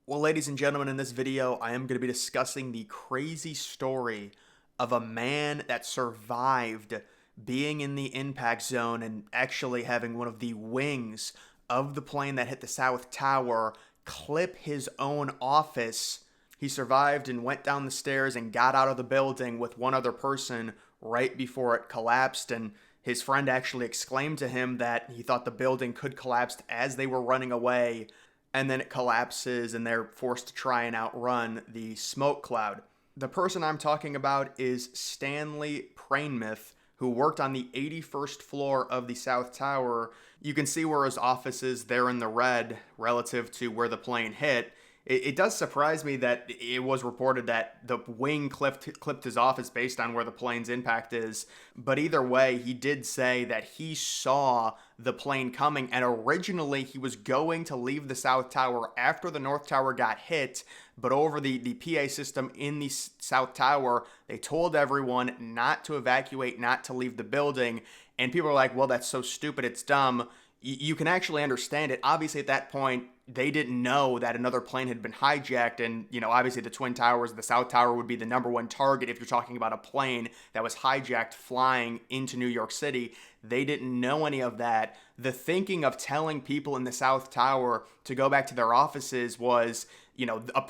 Well, ladies and gentlemen, in this video, I am going to be discussing the crazy story of a man that survived being in the impact zone and actually having one of the wings of the plane that hit the South Tower clip his own office. He survived and went down the stairs and got out of the building with one other person right before it collapsed. And his friend actually exclaimed to him that he thought the building could collapse as they were running away, and then it collapses and they're forced to try and outrun the smoke cloud. The person I'm talking about is Stanley Prainmith, who worked on the 81st floor of the South Tower. You can see where his office is there in the red relative to where the plane hit. It does surprise me that it was reported that the wing clipped his office based on where the plane's impact is. But either way, he did say that he saw the plane coming, and originally he was going to leave the South Tower after the North Tower got hit. But over the PA system in the South Tower, they told everyone not to evacuate, not to leave the building. And people are like, well, that's so stupid, it's dumb. You can actually understand it. Obviously, at that point, they didn't know that another plane had been hijacked. And, obviously the Twin Towers, the South Tower would be the number one target if you're talking about a plane that was hijacked flying into New York City. They didn't know any of that. The thinking of telling people in the South Tower to go back to their offices was,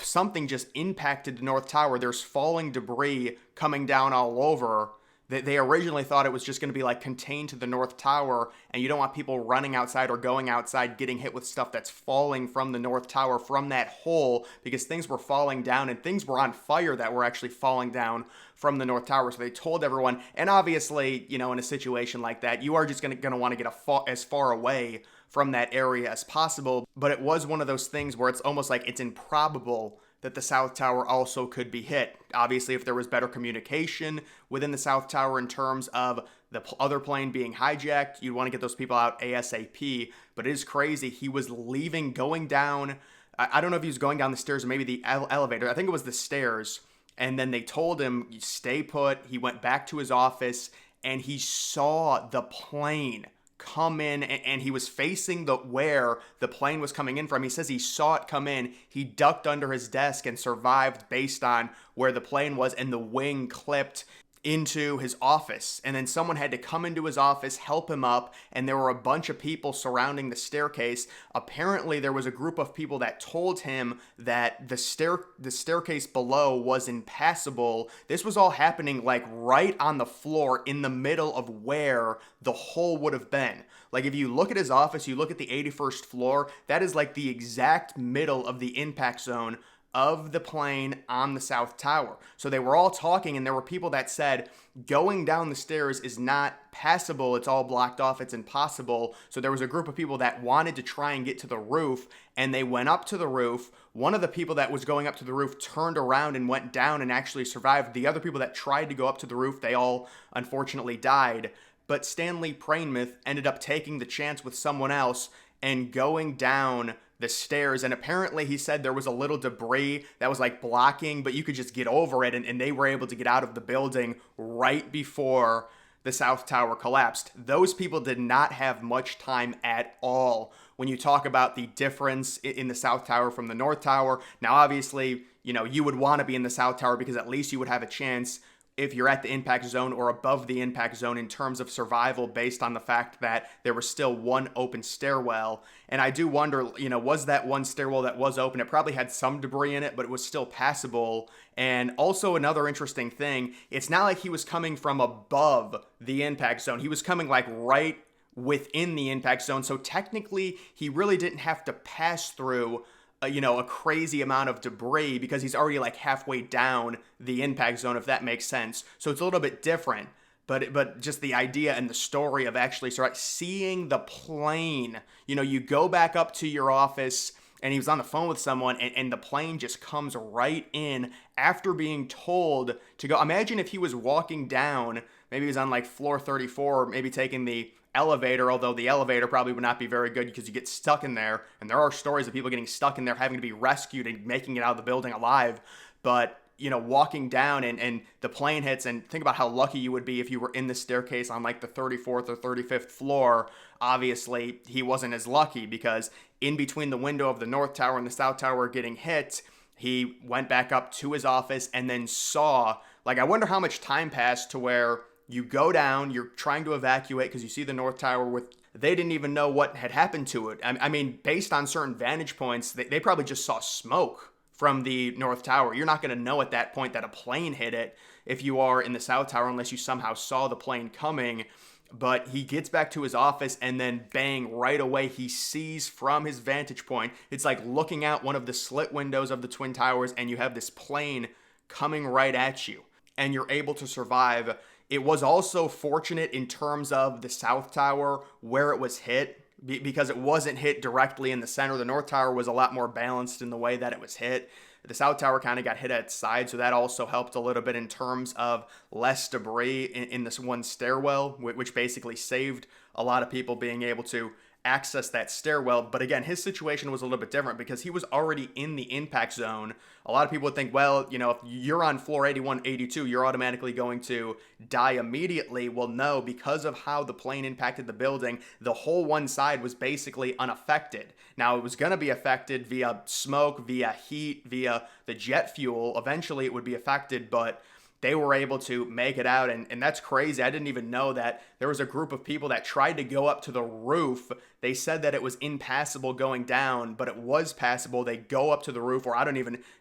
something just impacted the North Tower. There's falling debris coming down all over. They originally thought it was just going to be like contained to the North Tower, and you don't want people running outside or going outside getting hit with stuff that's falling from the North Tower from that hole, because things were falling down and things were on fire that were actually falling down from the North Tower. So they told everyone, and obviously, in a situation like that, you are just going to want to get as far away from that area as possible. But it was one of those things where it's almost like it's improbable that the South Tower also could be hit. Obviously, if there was better communication within the South Tower in terms of the other plane being hijacked, you'd want to get those people out ASAP. But it is crazy. He was leaving, going down. I don't know if he was going down the stairs or maybe the elevator. I think it was the stairs. And then they told him, stay put. He went back to his office and he saw the plane come in, and he was facing where the plane was coming in from. He says he saw it come in. He ducked under his desk and survived based on where the plane was, and the wing clipped into his office. And then someone had to come into his office, help him up, and there were a bunch of people surrounding the staircase. Apparently, there was a group of people that told him that the staircase below was impassable. This was all happening like right on the floor in the middle of where the hole would have been. Like if you look at his office, you look at the 81st floor, that is like the exact middle of the impact zone of the plane on the South Tower. So they were all talking, and there were people that said going down the stairs is not passable, it's all blocked off, it's impossible. So there was a group of people that wanted to try and get to the roof, and they went up to the roof. One of the people that was going up to the roof turned around and went down and actually survived. The other people that tried to go up to the roof, they all unfortunately died. But Stanley Prainmith ended up taking the chance with someone else and going down the stairs. And apparently he said there was a little debris that was like blocking, but you could just get over it. And they were able to get out of the building right before the South Tower collapsed. Those people did not have much time at all. When you talk about the difference in the South Tower from the North Tower, now obviously, you would want to be in the South Tower because at least you would have a chance if you're at the impact zone or above the impact zone in terms of survival, based on the fact that there was still one open stairwell. And I do wonder, was that one stairwell that was open? It probably had some debris in it, but it was still passable. And also another interesting thing, it's not like he was coming from above the impact zone. He was coming like right within the impact zone. So technically, he really didn't have to pass through a crazy amount of debris because he's already like halfway down the impact zone, if that makes sense. So it's a little bit different, but just the idea and the story of actually seeing the plane, you go back up to your office and he was on the phone with someone and the plane just comes right in after being told to go. Imagine if he was walking down, maybe he was on like floor 34, or maybe taking the elevator, although the elevator probably would not be very good because you get stuck in there, and there are stories of people getting stuck in there having to be rescued and making it out of the building alive. But walking down and the plane hits, and think about how lucky you would be if you were in the staircase on like the 34th or 35th floor. Obviously, he wasn't as lucky because in between the window of the North Tower and the South Tower getting hit, he went back up to his office and then saw, like, I wonder how much time passed to where you go down, you're trying to evacuate because you see the North Tower with, they didn't even know what had happened to it. I mean, based on certain vantage points, they probably just saw smoke from the North Tower. You're not going to know at that point that a plane hit it if you are in the South Tower unless you somehow saw the plane coming. But he gets back to his office and then bang, right away he sees from his vantage point, it's like looking out one of the slit windows of the Twin Towers and you have this plane coming right at you and you're able to survive. It was also fortunate in terms of the South Tower where it was hit because it wasn't hit directly in the center. The North Tower was a lot more balanced in the way that it was hit. The South Tower kind of got hit at its side, so that also helped a little bit in terms of less debris in this one stairwell, which basically saved a lot of people being able to access that stairwell. But again, his situation was a little bit different because he was already in the impact zone. A lot of people would think, well, you know, if you're on floor 81, 82, you're automatically going to die immediately. Well, no, because of how the plane impacted the building, the whole one side was basically unaffected. Now, it was going to be affected via smoke, via heat, via the jet fuel. Eventually, it would be affected, but they were able to make it out, and that's crazy. I didn't even know that there was a group of people that tried to go up to the roof. They said that it was impassable going down, but it was passable. They go up to the roof, or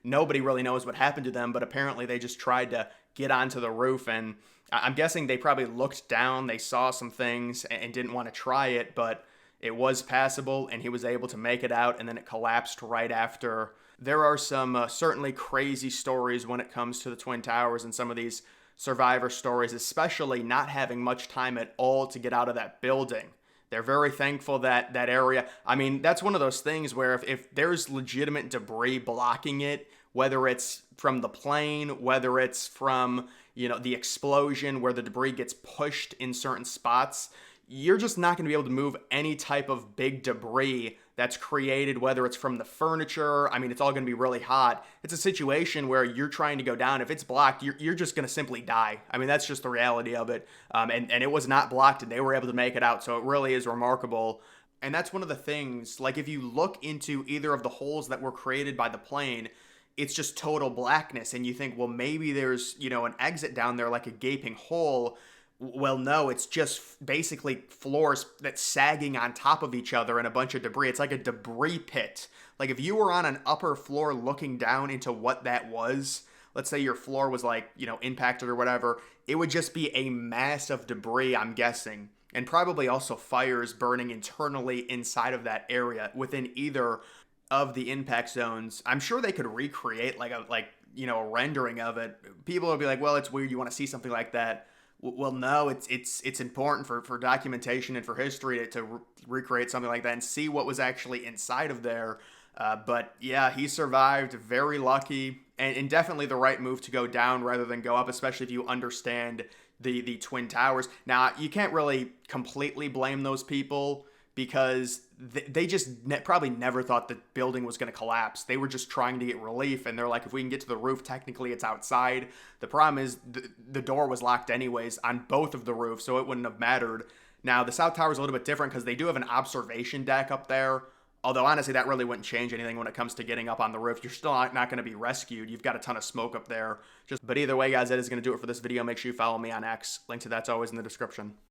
nobody really knows what happened to them, but apparently they just tried to get onto the roof, and I'm guessing they probably looked down, they saw some things, and didn't want to try it, but it was passable, and he was able to make it out, and then it collapsed right after. There are some certainly crazy stories when it comes to the Twin Towers and some of these survivor stories, especially not having much time at all to get out of that building. They're very thankful that that area, I mean, that's one of those things where if there's legitimate debris blocking it, whether it's from the plane, whether it's from, you know, the explosion where the debris gets pushed in certain spots, you're just not going to be able to move any type of big debris that's created, whether it's from the furniture. I mean, it's all going to be really hot. It's a situation where you're trying to go down. If it's blocked, you're just going to simply die. I mean, that's just the reality of it. And it was not blocked, and they were able to make it out. So it really is remarkable. And that's one of the things, like if you look into either of the holes that were created by the plane, it's just total blackness. And you think, well, maybe there's, you know, an exit down there, like a gaping hole. Well, no, it's just basically floors that's sagging on top of each other and a bunch of debris. It's like a debris pit. Like if you were on an upper floor looking down into what that was, let's say your floor was like, you know, impacted or whatever, it would just be a mass of debris, I'm guessing. And probably also fires burning internally inside of that area within either of the impact zones. I'm sure they could recreate like a rendering of it. People would be like, well, it's weird. You want to see something like that. Well, no, it's important for documentation and for history to recreate something like that and see what was actually inside of there. But yeah, he survived, very lucky, and definitely the right move to go down rather than go up, especially if you understand the Twin Towers. Now, you can't really completely blame those people because they just probably never thought the building was going to collapse. They were just trying to get relief, and they're like, if we can get to the roof, technically it's outside. The problem is the door was locked anyways on both of the roofs, so it wouldn't have mattered. Now, the South Tower is a little bit different because they do have an observation deck up there, although honestly, that really wouldn't change anything when it comes to getting up on the roof. You're still not going to be rescued. You've got a ton of smoke up there. But either way, guys, that is going to do it for this video. Make sure you follow me on X. Link to that's always in the description.